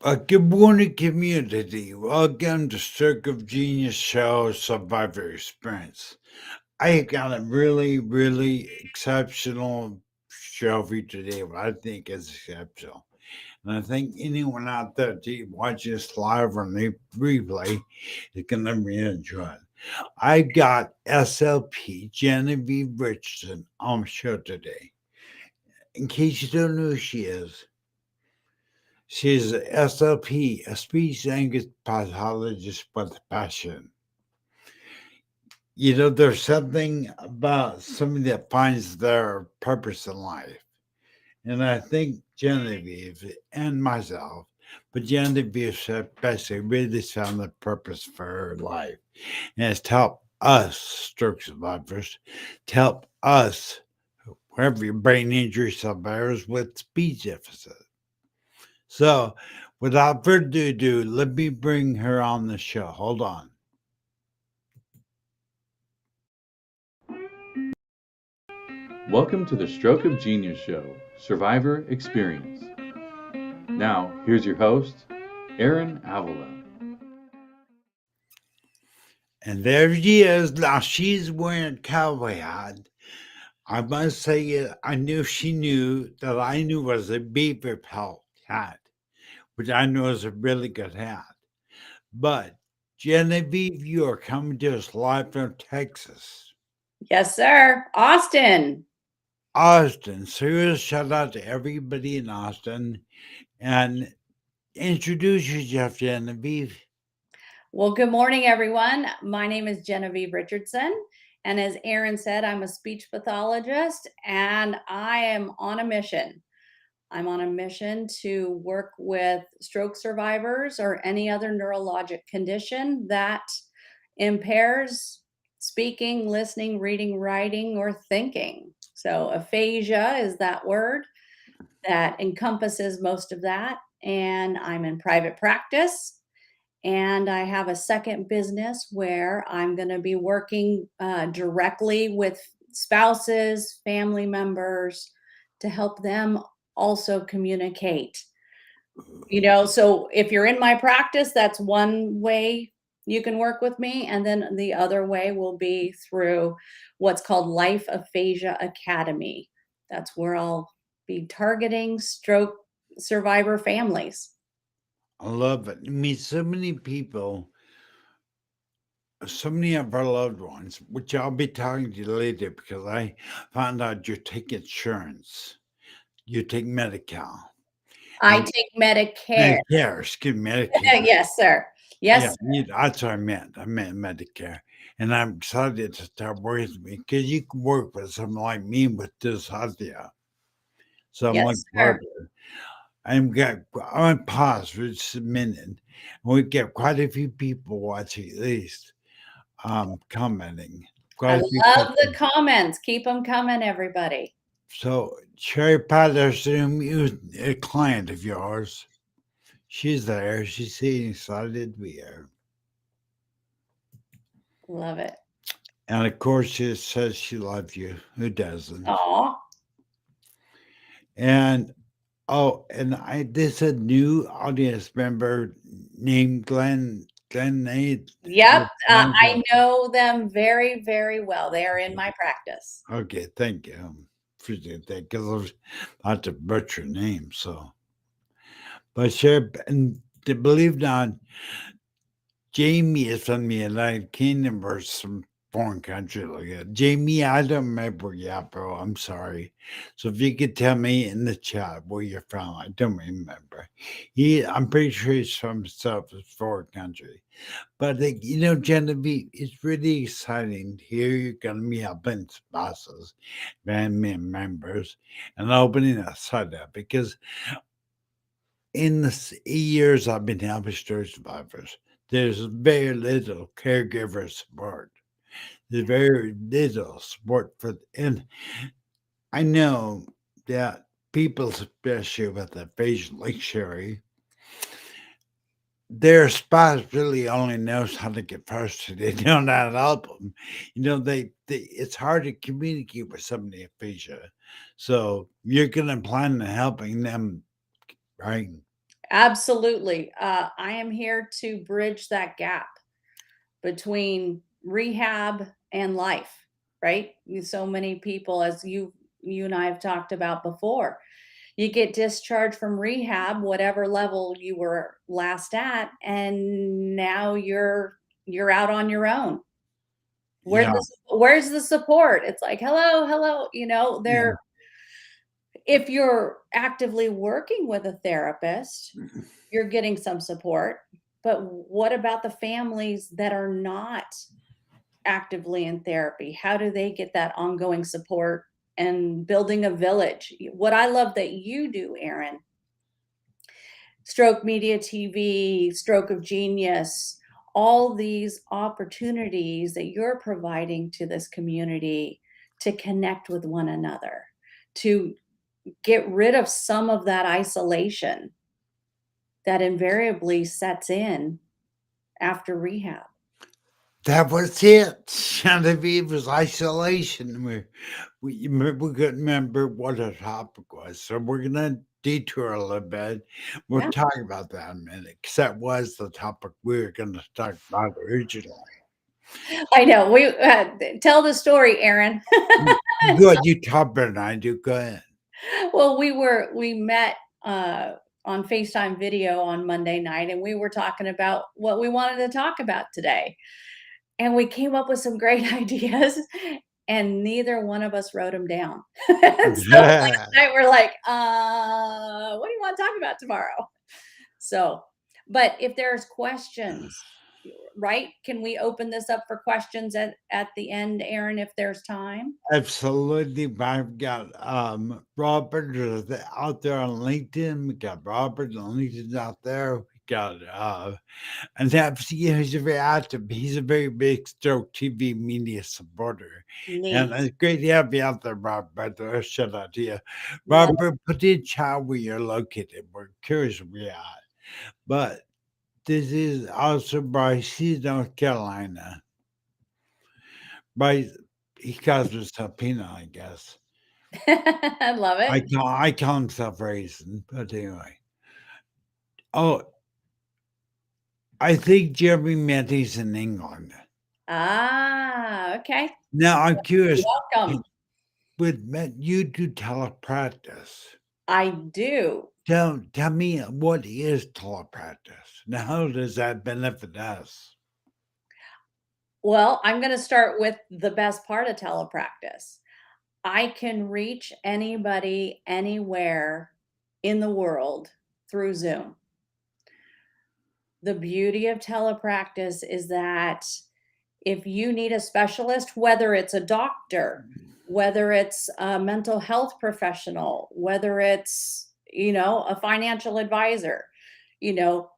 Good morning, community. Welcome to Stroke of Genius Show Survivor Experience. I got a really exceptional show for you today. What I think is exceptional. And I think anyone out there watching this live or the replay is going to really enjoy it. I got SLP Genevieve Richardson on the show today. In case you don't know who she is, she's a SLP, a speech language pathologist with passion. There's something about somebody that finds their purpose in life. And I think Genevieve and myself, but Genevieve especially really found the purpose for her life. And it's to help us stroke survivors, to help us, whoever your brain injury survivors with speech deficit. So, without further ado, let me bring her on the show. Hold on. Welcome to the Stroke of Genius Show, Survivor Experience. Now, here's your host, Erin Avila. And there she is. Now she's wearing cowboy hat. I must say, I knew she knew that I knew was a beaver pelt hat, which I know is a really good hat. But Genevieve, you are coming to us live from Texas. Yes, sir. Austin. Austin. Serious shout out to everybody in Austin. And introduce yourself, Genevieve. Well, good morning, everyone. My name is Genevieve Richardson. And as Erin said, I'm a speech pathologist and I am on a mission. I'm on a mission to work with stroke survivors or any other neurologic condition that impairs speaking, listening, reading, writing, or thinking. So, aphasia is that word that encompasses most of that. And I'm in private practice. And I have a second business where I'm going to be working directly with spouses, family members to help them also communicate. So if you're in my practice, that's one way you can work with me. And then the other way will be through what's called Life Aphasia Academy. That's where I'll be targeting stroke survivor families. I love it. I mean, so many people, so many of our loved ones, which I'll be talking to you later because I found out you take insurance, you take Medi-Cal. I take Medicare. Medicare, excuse me, Medicare. Yes, sir. Yes. Yeah, that's what I meant. I meant Medicare. And I'm excited to start working with me because you can work with someone like me with dyslexia. So I'm Yes, looking sir. forward to it. I'm on pause for just a minute. And we get quite a few people watching at least commenting. I Quite a few love the people. comments. Keep them coming, everybody. So Sherry Patterson, a client of yours. She's there. She's saying excited to be here. Love it. And of course, she says she loves you. Who doesn't? Aw. And there's a new audience member named Glenn. Glenn Nate. Yep. I know them very, very well. They are in my practice. Okay, thank you. Appreciate that because I was not to butcher names. So, but sure, and to believe not, Jamie is from the United Kingdom or some foreign country like that. Jamie, I don't remember. Yeah, bro, I'm sorry. So if you could tell me in the chat where you're from, I don't remember. I'm pretty sure he's from South foreign country. But Genevieve, it's really exciting to hear you're going to be helping spouses, family members, and opening a side up because in the years I've been helping stroke survivors, there's very little caregiver support. There's very little support and I know that people, especially with the facial like Sherry, their spouse really only knows how to get frustrated. They don't know how to help them. It's hard to communicate with somebody aphasia. So you're going to plan on helping them, right? Absolutely. I am here to bridge that gap between rehab and life, right? So many people, as you and I have talked about before, you get discharged from rehab, whatever level you were last at, and now you're out on your own. Yeah, Where's the support? It's like, hello, hello, yeah. there. If you're actively working with a therapist, you're getting some support. But what about the families that are not actively in therapy? How do they get that ongoing support and building a village? What I love that you do, Aaron, Stroke Media TV, Stroke of Genius, all these opportunities that you're providing to this community to connect with one another, to get rid of some of that isolation that invariably sets in after rehab. That was it. Genevieve was isolation. We couldn't remember what the topic was, so we're gonna detour a little bit. We'll Yeah, talk about that in a minute, because that was the topic we were gonna talk about originally. I know. We tell the story, Aaron. Good, you talk better than I do. Go ahead. Well, we met on FaceTime video on Monday night, and we were talking about what we wanted to talk about today. And we came up with some great ideas, and neither one of us wrote them down. And so last night we're like, what do you want to talk about tomorrow? So, but if there's questions, right? Can we open this up for questions at the end, Aaron, if there's time? Absolutely. I've got Robert out there on LinkedIn. We got Robert on LinkedIn out there. We got and that's, yeah, he's a very active. He's a very big Stroke TV media supporter. And Neat. it's great to have you out there, Robert. Shout out to you. Love. Robert, put in chat where you're located. We're curious where you're at. But this is also Bryce. He's North Carolina. Bryce, he calls himself Peanut, I guess. I love it. I call himself Raisin, but anyway. Oh, I think Jeremy Metty's in England. Ah, okay. Now I'm curious, Welcome. with you do telepractice. I do. Tell me what is telepractice? Now how does that benefit us? Well, I'm going to start with the best part of telepractice. I can reach anybody anywhere in the world through Zoom. The beauty of telepractice is that if you need a specialist, whether it's a doctor, whether it's a mental health professional, whether it's, a financial advisor, you know,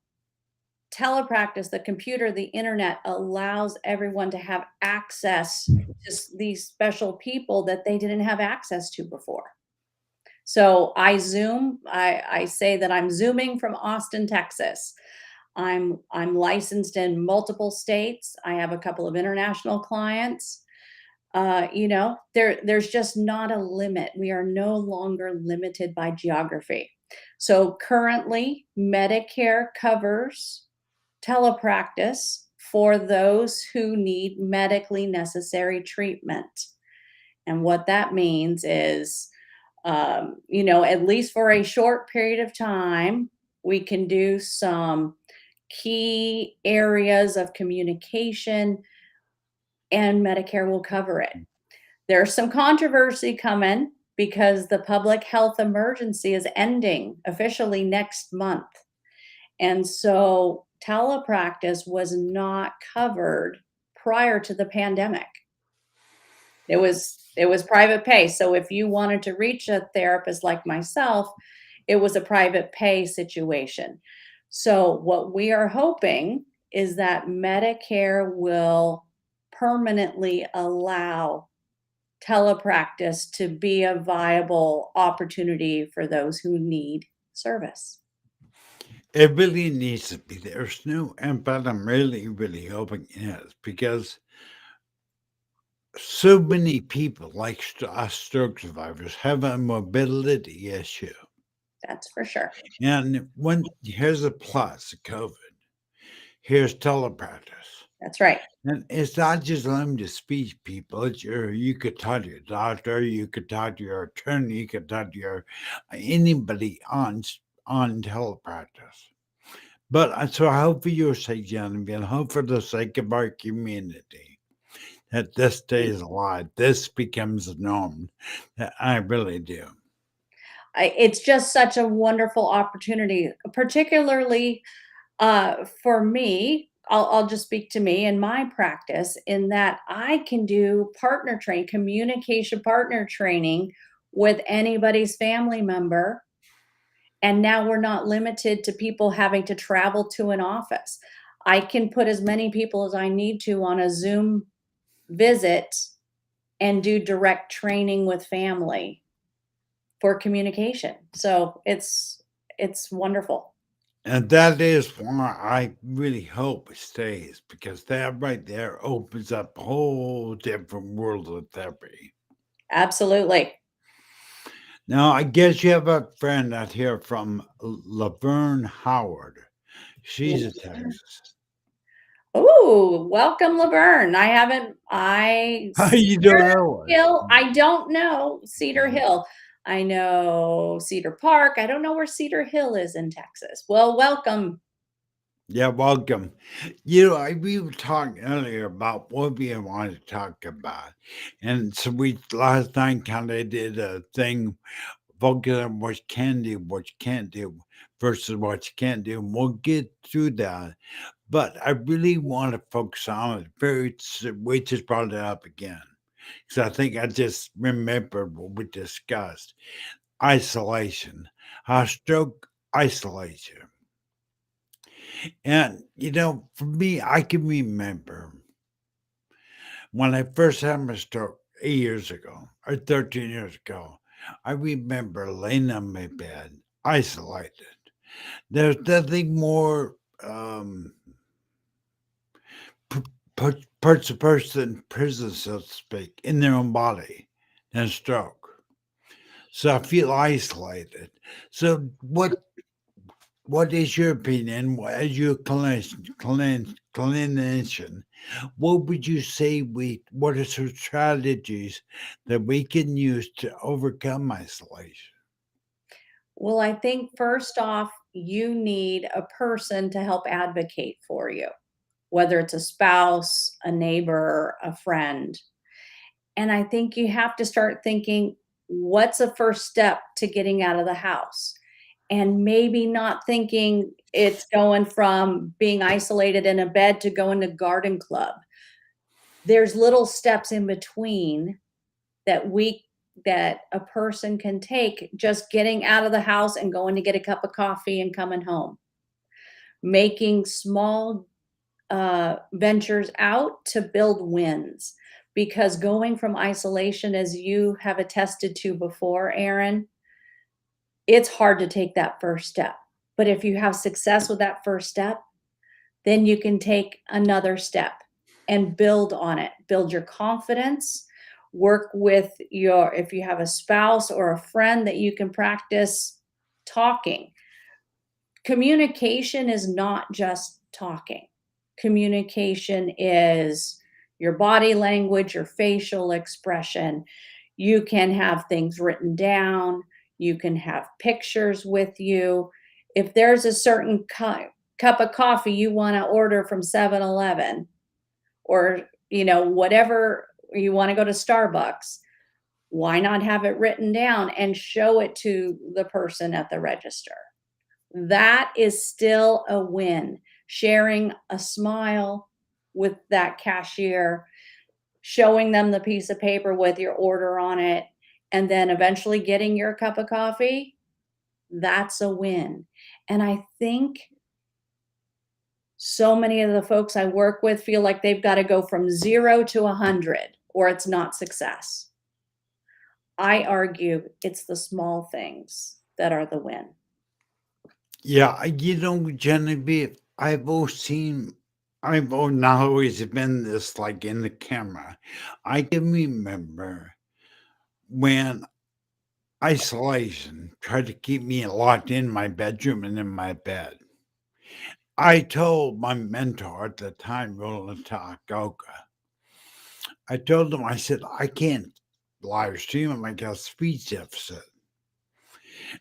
telepractice, the computer, the internet allows everyone to have access to these special people that they didn't have access to before. So I Zoom. I say that I'm Zooming from Austin, Texas. I'm licensed in multiple states. I have a couple of international clients. There's just not a limit. We are no longer limited by geography. So currently, Medicare covers telepractice for those who need medically necessary treatment. And what that means is, at least for a short period of time, we can do some key areas of communication and Medicare will cover it. There's some controversy coming because the public health emergency is ending officially next month. And so telepractice was not covered prior to the pandemic. It was private pay. So if you wanted to reach a therapist like myself, it was a private pay situation. So what we are hoping is that Medicare will permanently allow telepractice to be a viable opportunity for those who need service. It really needs to be. There's no, but I'm really, really hoping it is, because so many people, like us stroke survivors, have a mobility issue. That's for sure. And when here's a plus of COVID, here's telepractice. That's right. And it's not just limited to speech people. You could talk to your doctor, you could talk to your attorney, you could talk to your anybody on telepractice. But so I hope for your sake, Genevieve, and hope for the sake of our community, that this stays alive. This becomes the norm. I really do. It's just such a wonderful opportunity, particularly for me. I'll just speak to me and my practice in that I can do communication partner training with anybody's family member. And now we're not limited to people having to travel to an office. I can put as many people as I need to on a Zoom visit and do direct training with family for communication. So it's wonderful. And that is why I really hope it stays, because that right there opens up a whole different world of therapy. Absolutely. Now, I guess you have a friend out here from Laverne Howard. She's in Texas. Oh, welcome, Laverne. You don't know her. Hill. I don't know Cedar Hill. I know Cedar Park. I don't know where Cedar Hill is in Texas. Well, welcome. Yeah, welcome. We were talking earlier about what we want to talk about. And so we last night kind of did a thing focus on what you can do, what you can't do versus what you can't do. And we'll get through that. But I really want to focus on it. We just brought it up again. Because I think I just remembered what we discussed. Isolation. How stroke isolates you. And, for me, I can remember when I first had my stroke 8 years ago or 13 years ago. I remember laying on my bed, isolated. There's nothing more puts a person in prison, so to speak, in their own body than stroke. So I feel isolated. So what is your opinion as your clinician? What would you say what are some strategies that we can use to overcome isolation? Well, I think first off, you need a person to help advocate for you, whether it's a spouse, a neighbor, a friend. And I think you have to start thinking, what's a first step to getting out of the house? And maybe not thinking it's going from being isolated in a bed to going to garden club. There's little steps in between that a person can take, just getting out of the house and going to get a cup of coffee and coming home. Making small ventures out to build wins, because going from isolation, as you have attested to before, Aaron, it's hard to take that first step. But if you have success with that first step, then you can take another step and build on it. Build your confidence, work with if you have a spouse or a friend that you can practice talking. Communication is not just talking. Communication is your body language, your facial expression. You can have things written down. You can have pictures with you. If there's a certain cup of coffee you want to order from 7-Eleven, or whatever, you want to go to Starbucks, why not have it written down and show it to the person at the register? That is still a win. Sharing a smile with that cashier, showing them the piece of paper with your order on it, and then eventually getting your cup of coffee, that's a win. And I think so many of the folks I work with feel like they've got to go from 0 to 100 or it's not success. I argue it's the small things that are the win. Yeah, Genevieve, I've not always been this like in the camera. I can remember when isolation tried to keep me locked in my bedroom and in my bed. I told my mentor at the time, Roland Goga, I told him, I said, I can't live stream. I got a speech deficit.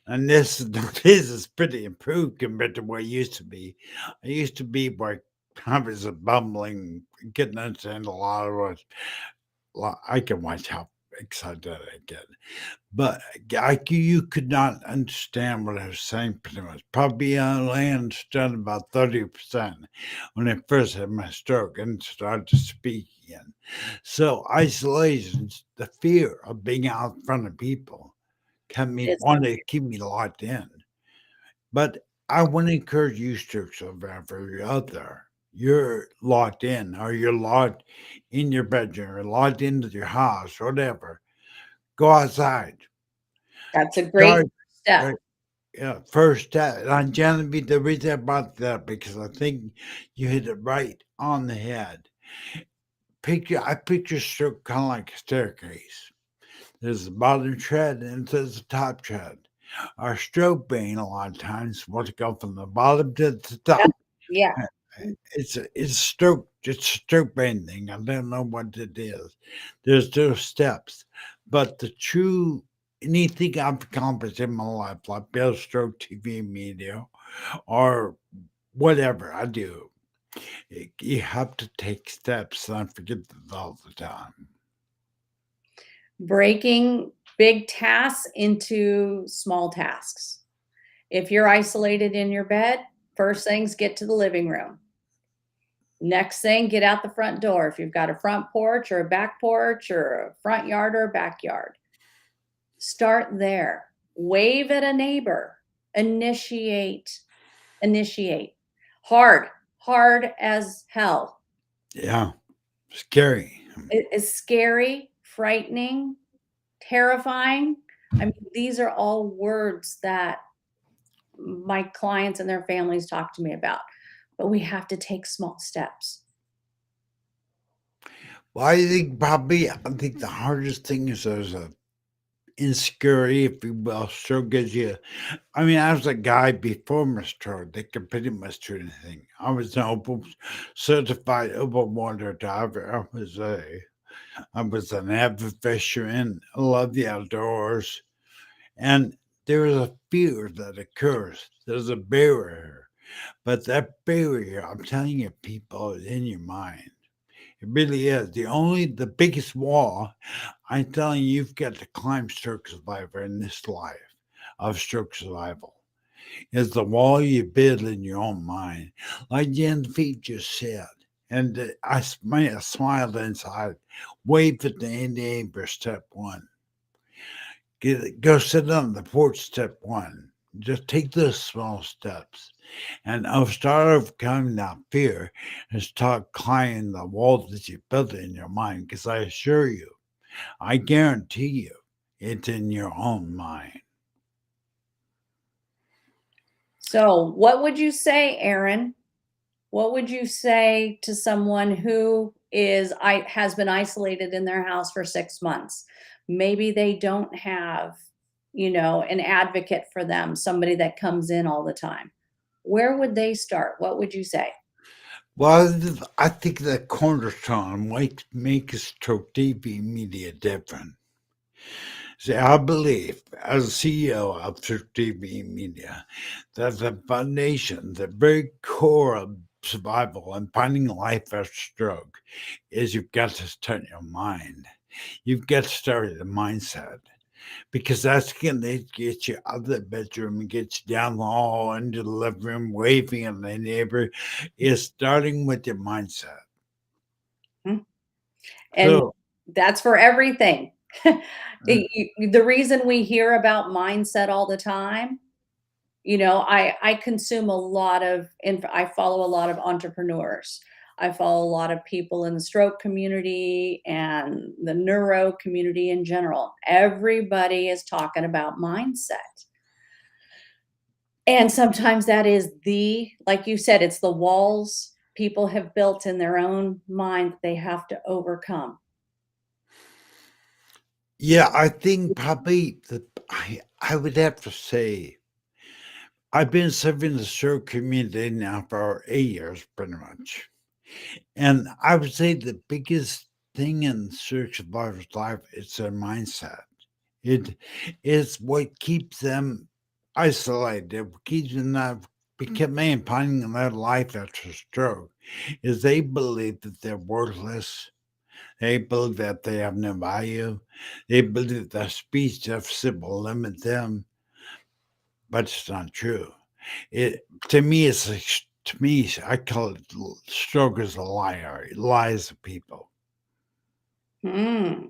And this is pretty improved compared to what it used to be. I used to be where I was a bumbling, getting understand a lot of what I can watch how excited I get. But you could not understand what I was saying pretty much. Probably I only understood about 30% when I first had my stroke and started to speak again. So isolation, the fear of being out in front of people, kept me It's wanted to keep me locked in. But I want to encourage you, stroke survivor, you're out there. You're locked in, or you're locked in your bedroom, or locked into your house, whatever. Go outside. That's a great Start, step. yeah, first step. And Genevieve, the reason I brought that because I think you hit it right on the head. I picture stroke kind of like a staircase. There's the bottom tread and there's the top tread. Our stroke pain a lot of times want to go from the bottom to the top. Yeah. It's a stroke pain thing. I don't know what it is. There's those steps. But the true anything I've accomplished in my life, like Bill Stroke TV media or whatever I do, you have to take steps. And I forget that all the time. Breaking big tasks into small tasks. If you're isolated in your bed, first things, get to the living room. Next thing, get out the front door. If you've got a front porch or a back porch or a front yard or a backyard, start there. Wave at a neighbor. Initiate. Hard as hell. Yeah, scary. It is scary, frightening, terrifying. I mean, these are all words that my clients and their families talk to me about, but we have to take small steps. Well, I think the hardest thing is there's a insecurity, if you will, stroke gives you. I mean, I was a guy before my stroke that could pretty much do anything. I was an certified open water diver. I was an avid fisherman. I love the outdoors, and there is a fear that occurs. There's a barrier, but that barrier, I'm telling you, people, is in your mind. It really is. The biggest wall, I'm telling you, you've got to climb stroke survivor in this life of stroke survival. Is the wall you build in your own mind. Like Jen Feet just said. And I smiled inside, waved at the neighbor, step one. Go sit on the porch, step one. Just take those small steps. And I'll start overcoming that fear and start climbing the walls that you built in your mind. Because I assure you, I guarantee you, it's in your own mind. So, what would you say, Aaron? What would you say to someone who has been isolated in their house for 6 months? Maybe they don't have, an advocate for them, somebody that comes in all the time. Where would they start? What would you say? Well, I think the cornerstone makes Stroke TV media different. See, I believe, as CEO of Stroke TV media, that the foundation, the very core of survival and finding life after stroke is you've got to start your mind. You've got to start with the mindset because that's going to get you out of the bedroom and get you down the hall into the living room, waving at the neighbor. Is starting with your mindset. And So, that's for everything. The reason we hear about mindset all the time, I consume a lot of I follow a lot of entrepreneurs. I follow a lot of people in the stroke community and the neuro community in general. Everybody is talking about mindset. And sometimes that is like you said, it's the walls people have built in their own mind that they have to overcome. yeah, I think probably I would have to say I've been serving the stroke community now for 8 years, pretty much. And I would say the biggest thing in stroke survivors' life is their mindset. It is what keeps them isolated, what keeps them not becoming and finding their life after stroke, is they believe that they're worthless. They believe that they have no value. They believe that speech deficit will limit them, but it's not true. It to me, it's like, to me, I call it stroke is a liar. It lies to people. Hmm.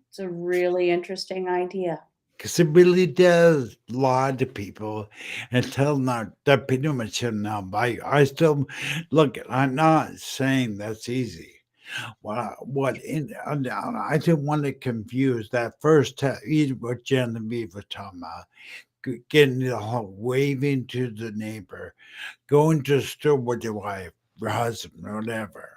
It's a really interesting idea. Because it really does lie to people and tell them that pretty much have no value. I still look. I'm not saying that's easy. I didn't want to confuse that first what Genevieve was talking about. Getting the whole waving to the neighbor, going to the store with your wife, your husband, or whatever.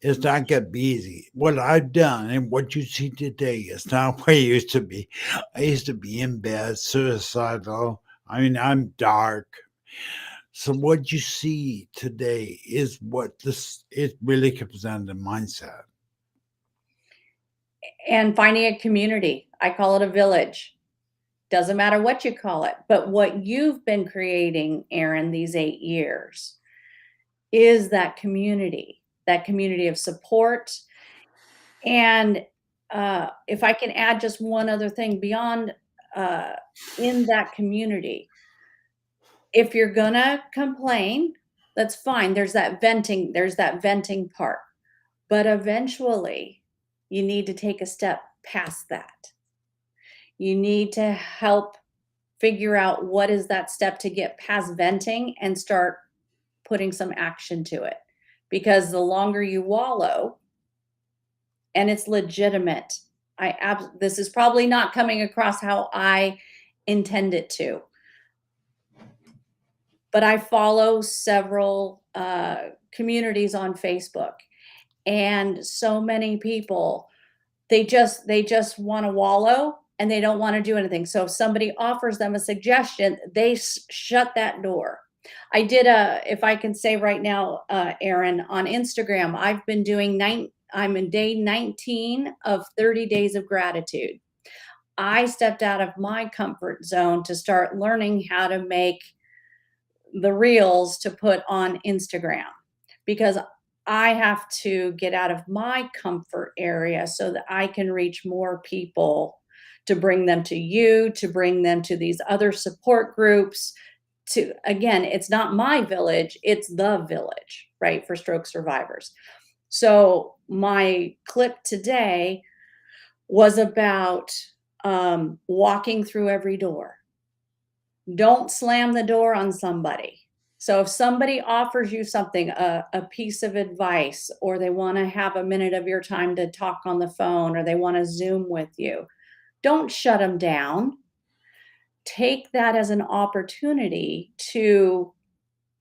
It's not gonna be easy. What I've done and what you see today is not what it used to be. I used to be in bed, suicidal. I mean, I'm dark. So what you see today is what it really comes down to mindset. And finding a community. I call it a village. Doesn't matter what you call it, but what you've been creating, Aaron, these 8 years is that community of support. And if I can add just one other thing beyond in that community, if you're gonna complain, that's fine. There's that venting part. But eventually, you need to take a step past that. You need to help figure out what is that step to get past venting and start putting some action to it. Because the longer you wallow, and it's legitimate, this is probably not coming across how I intend it to. But I follow several communities on Facebook, and so many people they just want to wallow and they don't want to do anything. So if somebody offers them a suggestion, they shut that door. I did if I can say right now, Aaron, on Instagram, I've been doing I'm in day 19 of 30 days of gratitude. I stepped out of my comfort zone to start learning how to make the reels to put on Instagram because I have to get out of my comfort area so that I can reach more people, to bring them to you, to bring them to these other support groups. Again, it's not my village, it's the village, right, for stroke survivors. So my clip today was about walking through every door. Don't slam the door on somebody. So if somebody offers you something, a piece of advice, or they want to have a minute of your time to talk on the phone, or they want to Zoom with you, don't shut them down. Take that as an opportunity to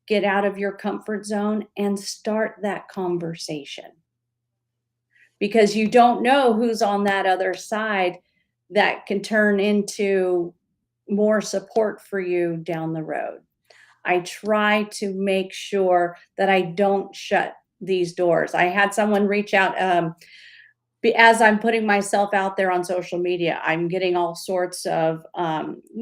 get out of your comfort zone and start that conversation. Because you don't know who's on that other side that can turn into more support for you down the road. I try to make sure that I don't shut these doors. I had someone reach out as I'm putting myself out there on social media. I'm getting all sorts of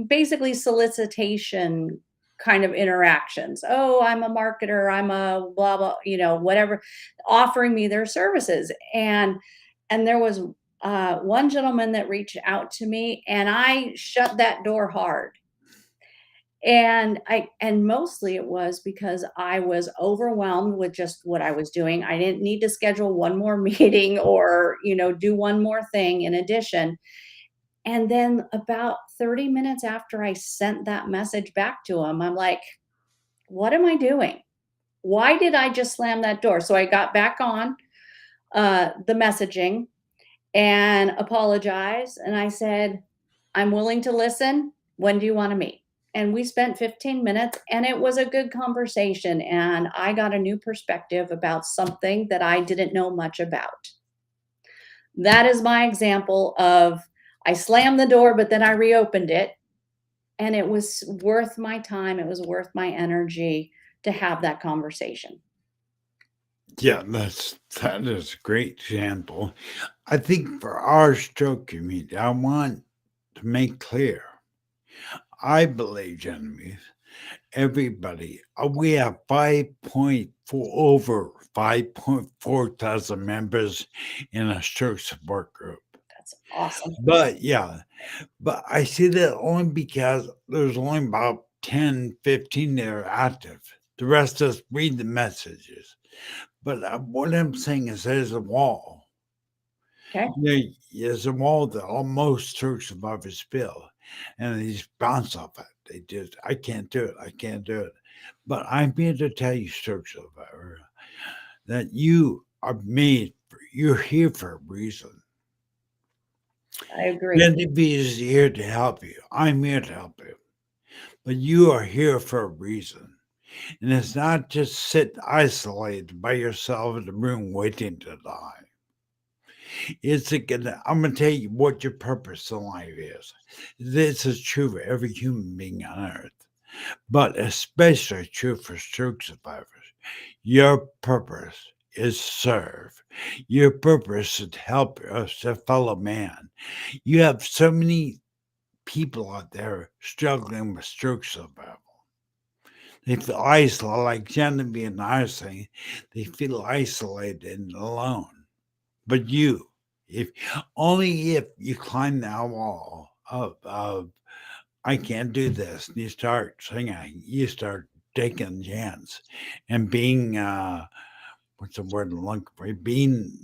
basically solicitation kind of interactions. Oh, I'm a marketer, I'm a blah blah, whatever, offering me their services. And there was one gentleman that reached out to me, and I shut that door hard. And mostly it was because I was overwhelmed with just what I was doing. I didn't need to schedule one more meeting or, do one more thing in addition. And then about 30 minutes after I sent that message back to him, I'm like, what am I doing? Why did I just slam that door? So I got back on the messaging and apologized. And I said, I'm willing to listen. When do you want to meet? And we spent 15 minutes, and it was a good conversation. And I got a new perspective about something that I didn't know much about. That is my example of I slammed the door, but then I reopened it, and it was worth my time. It was worth my energy to have that conversation. Yeah, that is a great example. I think for our stroke community, I want to make clear. I believe, Genevieve, everybody, we have 5.4 over 5.4 thousand members in a stroke support group. That's awesome. But yeah, but I see that only because there's only about 10, 15 that are active. The rest just read the messages. But what I'm saying is there's a wall. Okay. There's a wall that almost stroke survivors feel, and they just bounce off it. They just, I can't do it. I can't do it. But I'm here to tell you, stroke survivor, that you are made. You're here for a reason. I agree. Genevieve is here to help you. I'm here to help you. But you are here for a reason. And it's not just sit isolated by yourself in the room waiting to die. I'm going to tell you what your purpose in life is. This is true for every human being on earth, but especially true for stroke survivors. Your purpose is serve. Your purpose is to help us, a fellow man. You have so many people out there struggling with stroke survival. They feel isolated, like Genevieve and I are saying, they feel isolated and alone. But you, if only if you climb that wall of I can't do this, and you start singing, you start taking a chance and being what's the word I'm looking for? Being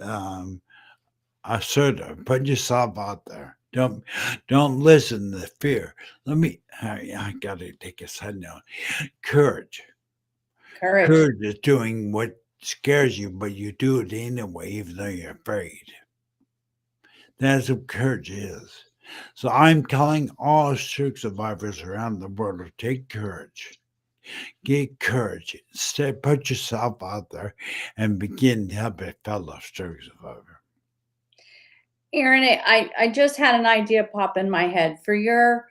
assertive. Put yourself out there. Don't listen to fear. I gotta take a side note. Courage. Courage. Courage is doing what scares you, but you do it anyway, even though you're afraid. That's what courage is. So I'm calling all stroke survivors around the world to take courage. Get courage. Put yourself out there and begin to help a fellow stroke survivor. Aaron, I just had an idea pop in my head for your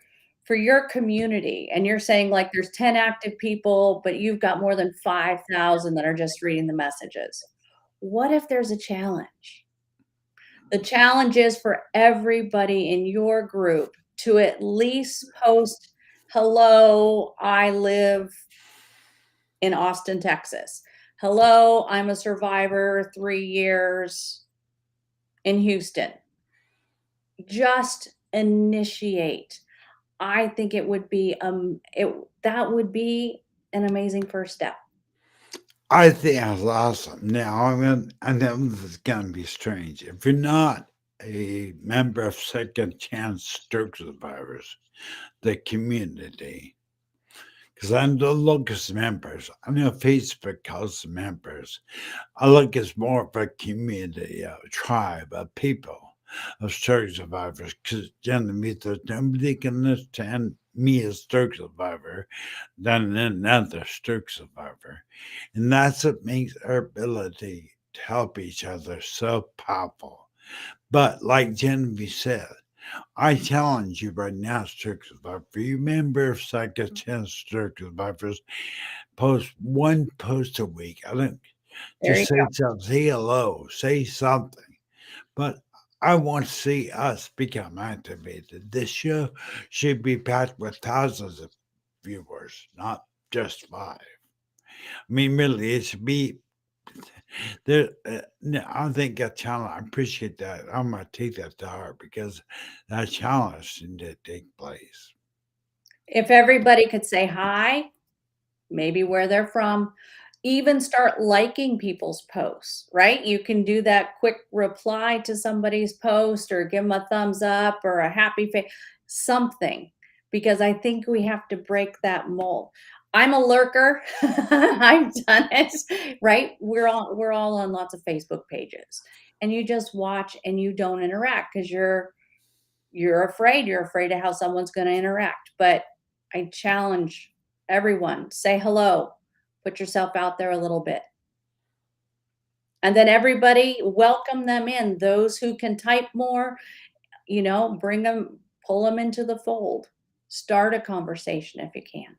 community, and you're saying like there's 10 active people, but you've got more than 5,000 that are just reading the messages. What if there's a challenge? The challenge is for everybody in your group to at least post, "Hello, I live in Austin, Texas. Hello, I'm a survivor, 3 years in Houston." Just initiate. I think it would be that would be an amazing first step. I think that's awesome. Now, I know this is going to be strange. If you're not a member of Second Chance Stroke Survivors, the community, because I don't look as members. I know Facebook calls them members. I look as more of a community, a tribe of people, of stroke survivors. Because generally, there's nobody can understand me as stroke survivor than another stroke survivor. And that's what makes our ability to help each other so powerful. But like Genevieve said, I challenge you right now, stroke survivor. You member of Second Chance Stroke Survivors, post one post a week. I don't There you just say something, say hello, say something. But I want to see us become activated. This show should be packed with thousands of viewers, not just 5. I mean, really, it should be there. No, I think that challenge. I appreciate that. I'm gonna take that to heart because that challenge did take place. If everybody could say hi, maybe where they're from, even start liking people's posts, right? You can do that quick reply to somebody's post or give them a thumbs up or a happy face, something, because I think we have to break that mold. I'm a lurker. I've done it, right? We're all on lots of Facebook pages, and you just watch and you don't interact because you're afraid. You're afraid of how someone's going to interact. But I challenge everyone, say hello, put yourself out there a little bit. And then everybody welcome them in. Those who can type more, bring them, pull them into the fold. Start a conversation if you can.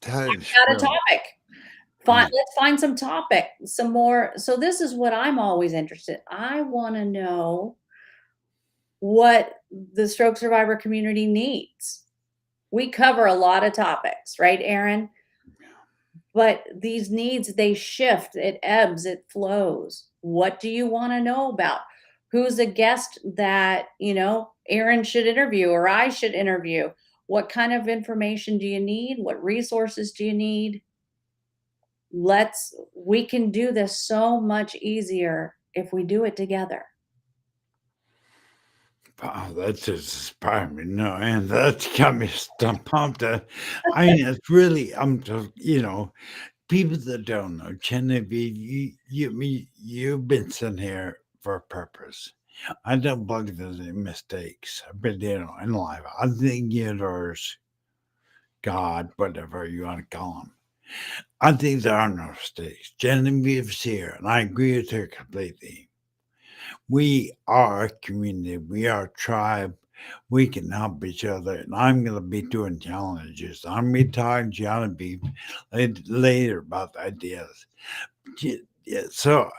That is Got a true. topic. Right. Let's find some topic, some more. So this is what I'm always interested. I want to know what the stroke survivor community needs. We cover a lot of topics, right, Aaron? But these needs, they shift, it ebbs, it flows. What do you want to know about? Who's a guest that, Aaron should interview or I should interview? What kind of information do you need? What resources do you need? We can do this so much easier if we do it together. Wow, that's just inspiring me. No, and that's got me pumped. I mean, it's really, I'm just, people that don't know, Genevieve, you've been sitting here for a purpose. I don't believe there's any mistakes. But in life, I think universe, God, whatever you want to call them. I think there are no mistakes. Genevieve's here, and I agree with her completely. We are a community. We are a tribe. We can help each other. And I'm going to be doing challenges. I'm going to be talking to Genevieve later about the ideas. Yeah, so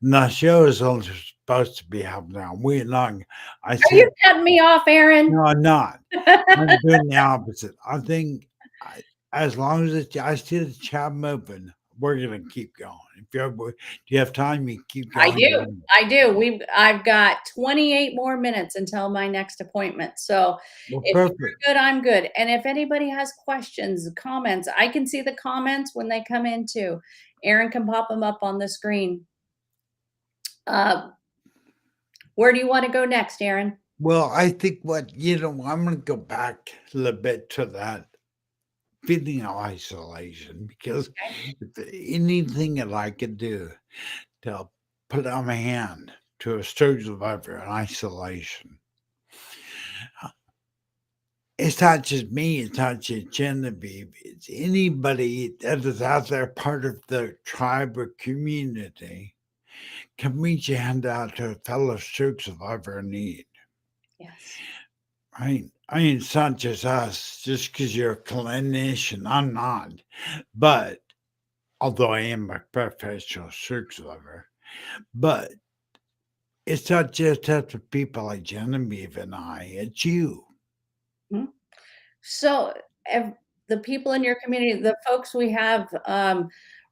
the show is only supposed to be half an hour. We're not. I Are said, you cutting me off, Aaron? no, I'm not. I'm doing the opposite. I think as long as I see the chat moving, we're going to keep going. Do you have time? You keep going. I do. I've got 28 more minutes until my next appointment. So Well, if you're perfect. good, I'm good. And if anybody has questions, comments, I can see the comments when they come in too. Aaron can pop them up on the screen. Where do you want to go next, Aaron? Well, I think I'm going to go back a little bit to that feeling of isolation because anything that I could do to put out my hand to a stroke survivor in isolation. It's not just me, it's not just Genevieve, it's anybody that is out there part of the tribe or community can reach a hand out to a fellow stroke survivor in need. Yes. Right? I mean, it's not just us, just because you're a clinician. I'm not. But although I am a professional stroke survivor, but it's not just us with people like Genevieve and I, it's you. So the people in your community, the folks we have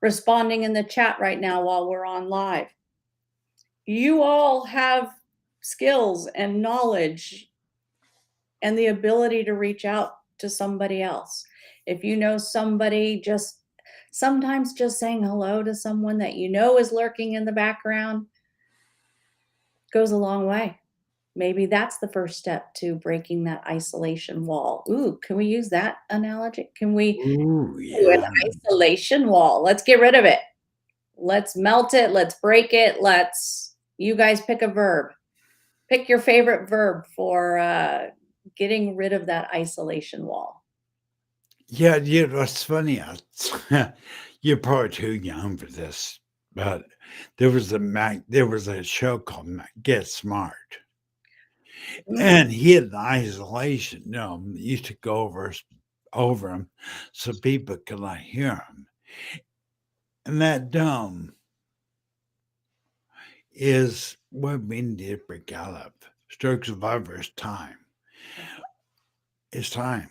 responding in the chat right now while we're on live, you all have skills and knowledge and the ability to reach out to somebody else. If you know somebody, sometimes just saying hello to someone that is lurking in the background goes a long way. Maybe that's the first step to breaking that isolation wall. Ooh, can we use that analogy? Can we do an isolation wall? Let's get rid of it. Let's melt it. Let's break it. You guys pick a verb. Pick your favorite verb for getting rid of that isolation wall. Yeah, it's funny. You're probably too young for this, but there was a show called Get Smart. And he had an isolation, used to go over him so people could not hear him. And that is what we need to break out of. Stroke survivors time. It's time.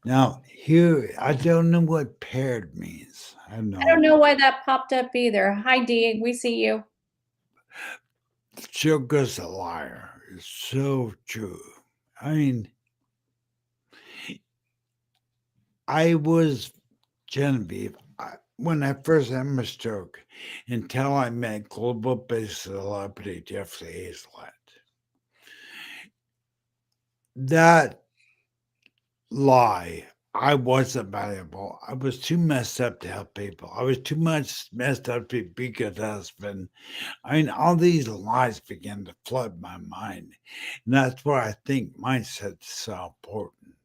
Now, here, I don't know what paired means. I don't know why that popped up either. Hi, Dee. We see you. Joker's a liar. It's so true. I mean, I was Genevieve. When I first had my stroke, until I met global-based celebrity Jeffrey Hazlett. That lie, I wasn't valuable. I was too messed up to help people. I was too much messed up to be a good husband. I mean, all these lies began to flood my mind. And that's where I think mindset is so important.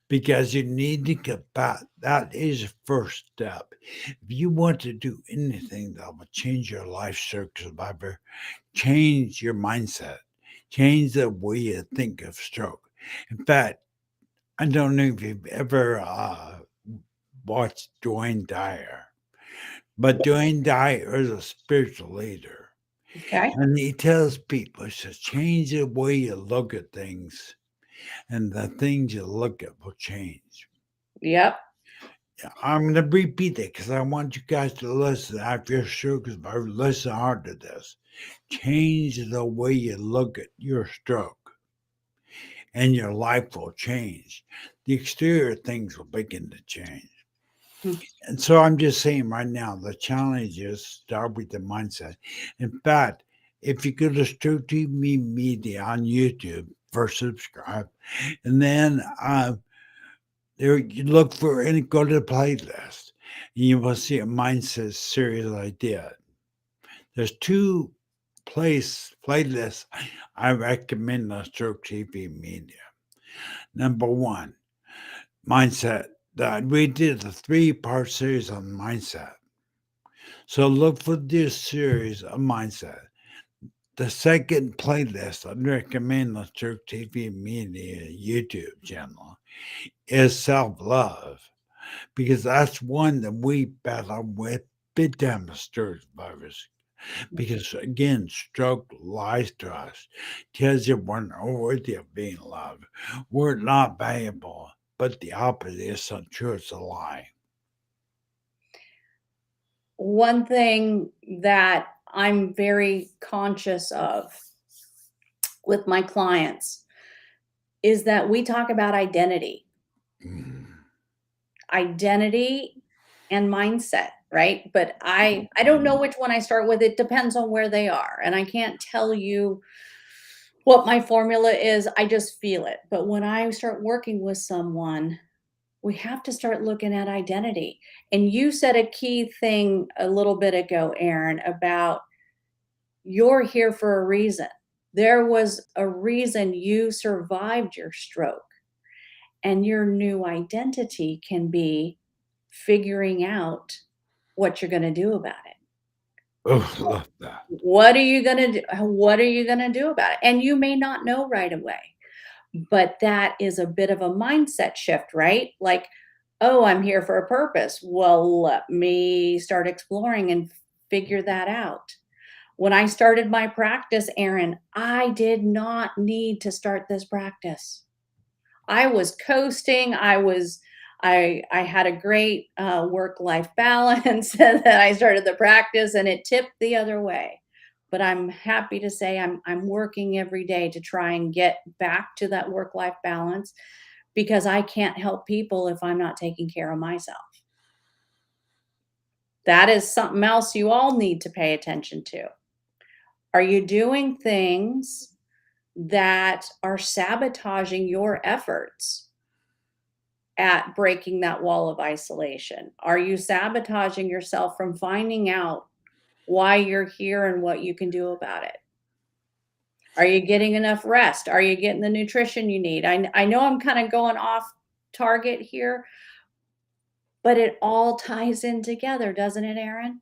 because you need to get back. That is the first step. If you want to do anything that will change your life, Stroke Survivor, change your mindset, change the way you think of stroke. In fact, I don't know if you've ever watched Dwayne Dyer, but Dwayne Dyer is a spiritual leader. Okay. And he tells people to change the way you look at things, and the things you look at will change. Yep. Yeah, I'm going to repeat it because I want you guys to listen after your stroke. Listen hard to this. Change the way you look at your stroke, and your life will change. The exterior things will begin to change. And so I'm just saying right now, the challenge is start with the mindset. In fact, if you go to Stroke TV Media on YouTube, first subscribe, and then there you look for and go to the playlist, and you will see a mindset series I did. There's two playlists I recommend on Stroke TV Media. Number one, mindset. We did a 3-part series on mindset. So look for this series of mindset. The second playlist I recommend on Stroke TV Media YouTube channel is self-love, because that's one that we battle with big time as stroke survivors. Because again, stroke lies to us, tells you we're not worthy of being loved, we're not valuable, but the opposite is untrue, it's a lie. One thing that I'm very conscious of with my clients is that we talk about identity. Identity and mindset, right? But I don't know which one I start with. It depends on where they are, and I can't tell you what my formula is. I just feel it. But when I start working with someone, we have to start looking at identity. And you said a key thing a little bit ago, Aaron, about you're here for a reason. There was a reason you survived your stroke. And your new identity can be figuring out what you're gonna do about it. Oh, love that. What are you gonna do? What are you gonna do about it? And you may not know right away, but that is a bit of a mindset shift, right? Like, "Oh, I'm here for a purpose." Well, let me start exploring and figure that out. When I started my practice, Aaron, I did not need to start this practice. I was coasting. I had a great work-life balance, and then I started the practice, and it tipped the other way. But I'm happy to say I'm working every day to try and get back to that work-life balance, because I can't help people if I'm not taking care of myself. That is something else you all need to pay attention to. Are you doing things that are sabotaging your efforts at breaking that wall of isolation? Are you sabotaging yourself from finding out why you're here and what you can do about it? Are you getting enough rest? Are you getting the nutrition you need? I know I'm kind of going off target here, but it all ties in together, doesn't it, Aaron?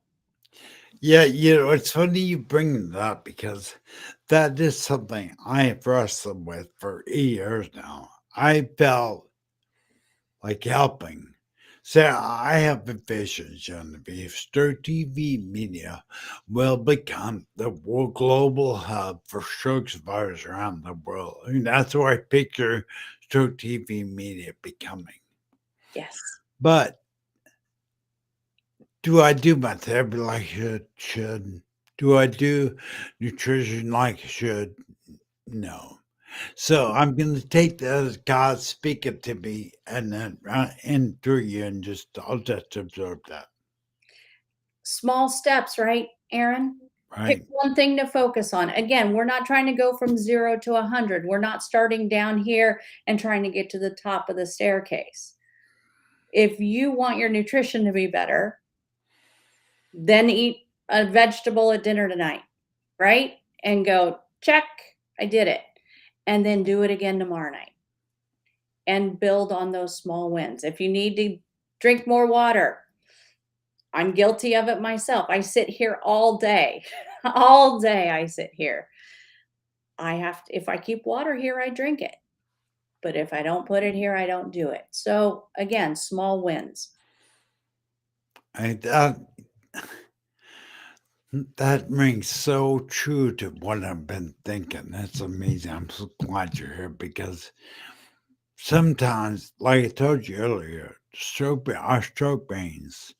Yeah, it's funny you bring that up because that is something I have wrestled with for years now. I felt like helping. So I have a vision, Genevieve. Stroke TV Media will become the world global hub for stroke survivors around the world. I mean, that's what I picture Stroke TV Media becoming. Yes. But do I do my therapy like I should? Do I do nutrition like I should? No. So I'm going to take that as God speaking to me, and then and through you, and I'll just absorb that. Small steps, right, Aaron? Pick Right? one thing to focus on. Again, we're not trying to go from 0 to 100. We're not starting down here and trying to get to the top of the staircase. If you want your nutrition to be better, then eat a vegetable at dinner tonight, right? And go, check, I did it. And then do it again tomorrow night. and build on those small wins. If you need to drink more water, I'm guilty of it myself. I sit here all day. All day I sit here. If I keep water here, I drink it. But if I don't put it here, I don't do it. So again, small wins. And that rings so true to what I've been thinking. That's amazing. I'm so glad you're here because sometimes, like I told you earlier, our stroke brains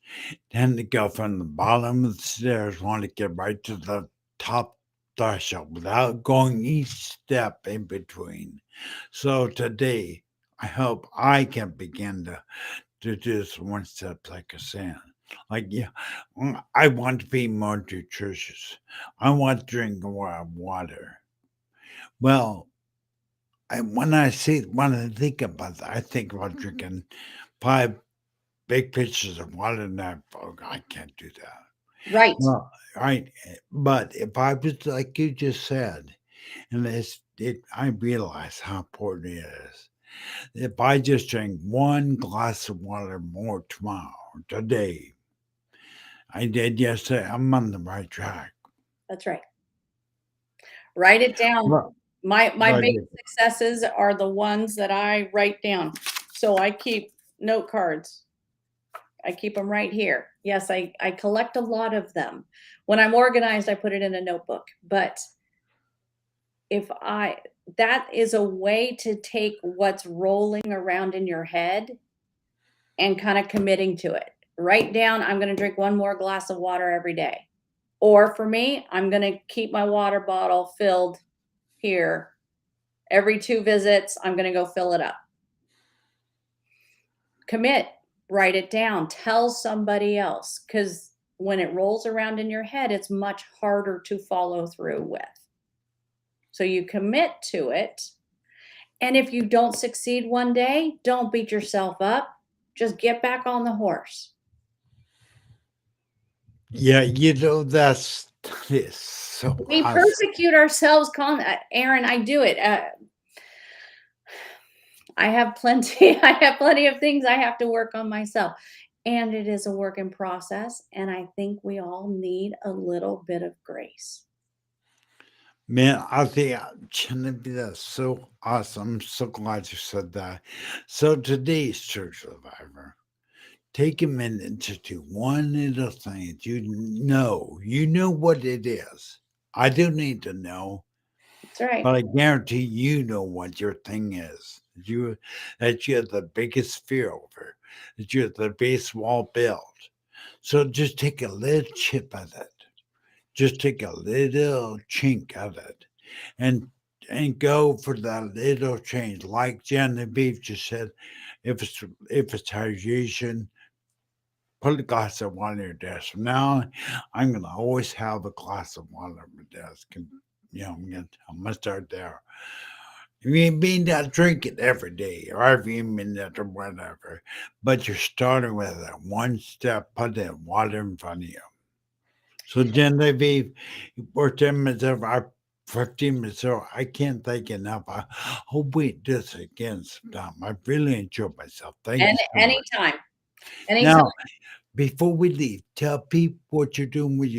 tend to go from the bottom of the stairs, want to get right to the top threshold without going each step in between. So today, I hope I can begin to do this one step like a saying. Like, yeah, I want to be more nutritious. I want to drink more water. Well, when I think about that, I think about drinking 5 big pitchers of water in that. Oh, I can't do that. Right. Well, right. But if I was like you just said, and I realize how important it is. If I just drink 1 glass of water more today, I did yesterday, I'm on the right track. That's right. Write it down. Well, My right. big successes are the ones that I write down. So I keep note cards. I keep them right here. Yes, I collect a lot of them. When I'm organized, I put it in a notebook. But that is a way to take what's rolling around in your head and kind of committing to it. Write down, I'm going to drink 1 more glass of water every day. Or for me, I'm going to keep my water bottle filled here. Every 2 visits, I'm going to go fill it up. Commit, write it down, tell somebody else, because when it rolls around in your head, it's much harder to follow through with. So you commit to it. And if you don't succeed one day, don't beat yourself up. Just get back on the horse. Yeah, that is so We awesome. persecute ourselves. Aaron, I do it. I have plenty of things I have to work on myself. And it is a work in process. And I think we all need a little bit of grace. Man, I think Genevieve, that's so awesome. I'm so glad you said that. So today's church survivor, take a minute to do one little thing that you know what it is. I don't need to know, That's right. but I guarantee you know what your thing is. That you're the biggest fear over, that you're the base wall build. So just take a little chip of it. Just take a little chink of it and go for that little change. Like Genevieve just said, if it's hydration, put a glass of water on your desk. From now on, I'm gonna always have a glass of water on my desk. And I'm gonna start there. You may not drink it every day or every minute or whatever, but you're starting with it one step, put that water in front of you. So Genevieve, we're 10 minutes over, 15 minutes over. I can't thank you enough. I hope we do this again sometime. I really enjoyed myself. Thank you so much. Anytime. Now, before we leave, tell people what you're doing with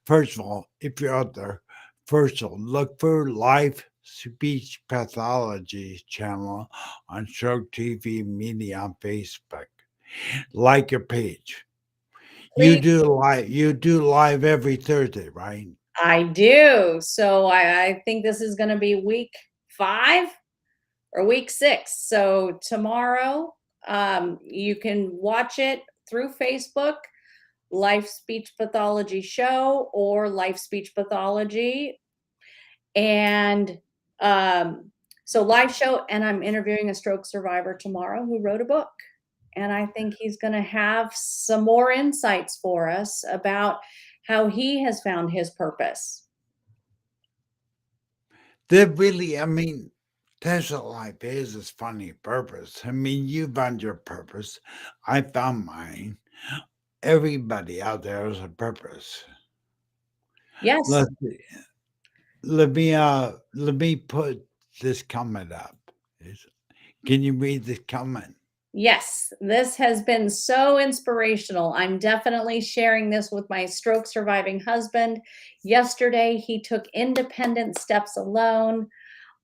first of all, if you're out there, first of all, look for Life Speech Pathology channel on Stroke TV Media on Facebook. Like your page. You do live every Thursday, right? I do. So I think this is going to be week 5 or week 6. So tomorrow, you can watch it through Facebook, Life Speech Pathology Show or Life Speech Pathology. And so live show, and I'm interviewing a stroke survivor tomorrow who wrote a book. And I think he's going to have some more insights for us about how he has found his purpose. That's what life is funny purpose. I mean, you found your purpose. I found mine. Everybody out there has a purpose. Yes. Let me put this comment up. Can you read the comment? Yes, this has been so inspirational. I'm definitely sharing this with my stroke surviving husband. Yesterday, he took independent steps alone.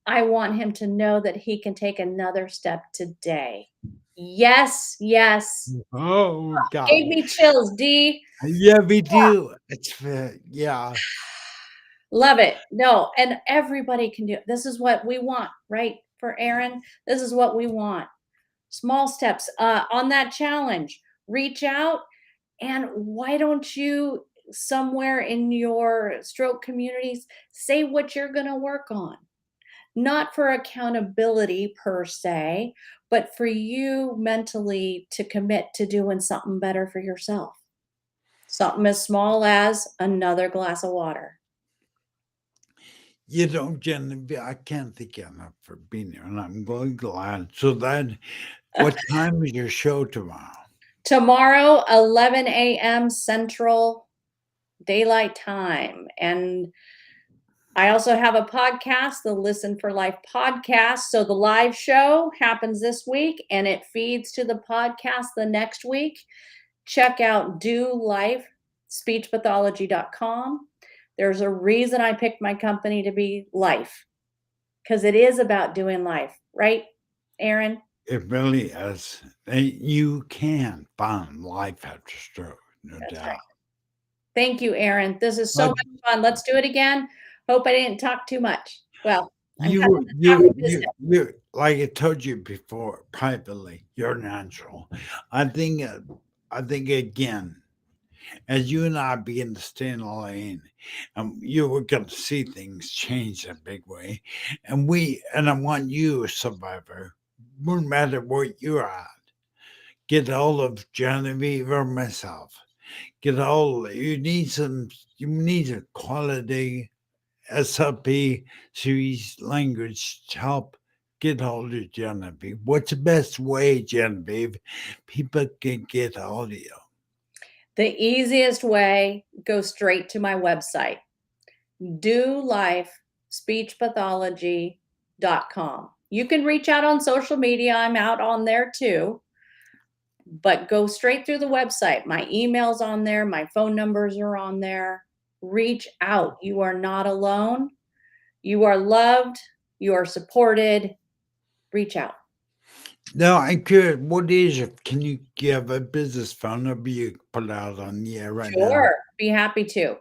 I want him to know that he can take another step today. Yes, yes. Oh, God. Gave me chills, D. Yeah, we do. It's, yeah. Love it. No, and everybody can do it. This is what we want, right? For Aaron, this is what we want. Small steps on that challenge. Reach out, and why don't you somewhere in your stroke communities say what you're going to work on? Not for accountability per se, but for you mentally to commit to doing something better for yourself. Something as small as another glass of water. You know, Genevieve, I can't thank you enough for being here, and I'm really glad. So that, what time is your show tomorrow? Tomorrow, 11 a.m. Central Daylight Time. And I also have a podcast, the Listen for Life podcast. So the live show happens this week and it feeds to the podcast the next week. Check out Do Life, speechpathology.com. There's a reason I picked my company to be Life, because it is about doing life, right, Aaron? It really is. And you can find life after stroke, no That's doubt. right. Thank you, Aaron. This is so But much fun. Let's do it again. Hope I didn't talk too much. Well, I'm you, kind of you, like I told you before, privately, you're natural. I think again, as you and I begin to stay in the lane, you were going to see things change in a big way. And I want you, a survivor, no matter where you're at, get hold of Genevieve or myself. Get hold. You need a quality SLP series language to help get hold of Genevieve. What's the best way, Genevieve, people can get hold of you? The easiest way, go straight to my website, dolifespeechpathology.com. You can reach out on social media. I'm out on there too. But go straight through the website. My email's on there. My phone numbers are on there. Reach out. You are not alone. You are loved. You are supported. Reach out. No, I'm curious. What is it? Can you give a business phone number you can put out on the air right now? Sure. Be happy to.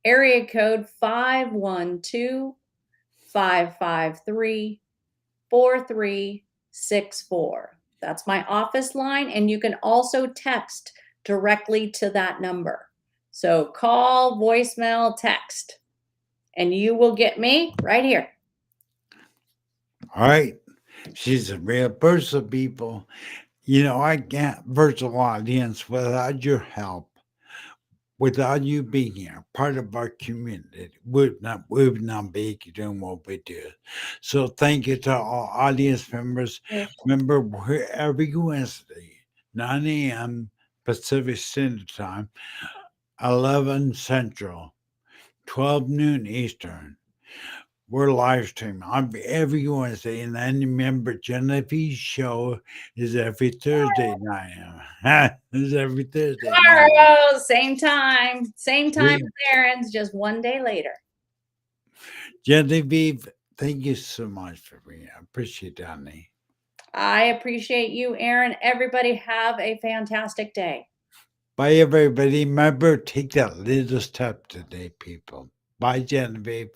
Area code 512-553-4364. That's my office line. And you can also text directly to that number. So call, voicemail, text, and you will get me right here. All right. She's a real person, people. You know, I can't virtual audience without your help, without you being here, part of our community. We would not be doing what we do. So thank you to all audience members. Remember, we're every Wednesday, 9 a.m. Pacific Standard Time, 11 Central, 12 noon Eastern. We're live streaming on every Wednesday, and then remember, Genevieve's show is every Thursday night. It's every Thursday night. Tomorrow, same time Yeah. as Aaron's, just one day later. Genevieve, thank you so much for being here. I appreciate that, honey. I appreciate you, Aaron. Everybody have a fantastic day. Bye, everybody. Remember, take that little step today, people. Bye, Genevieve.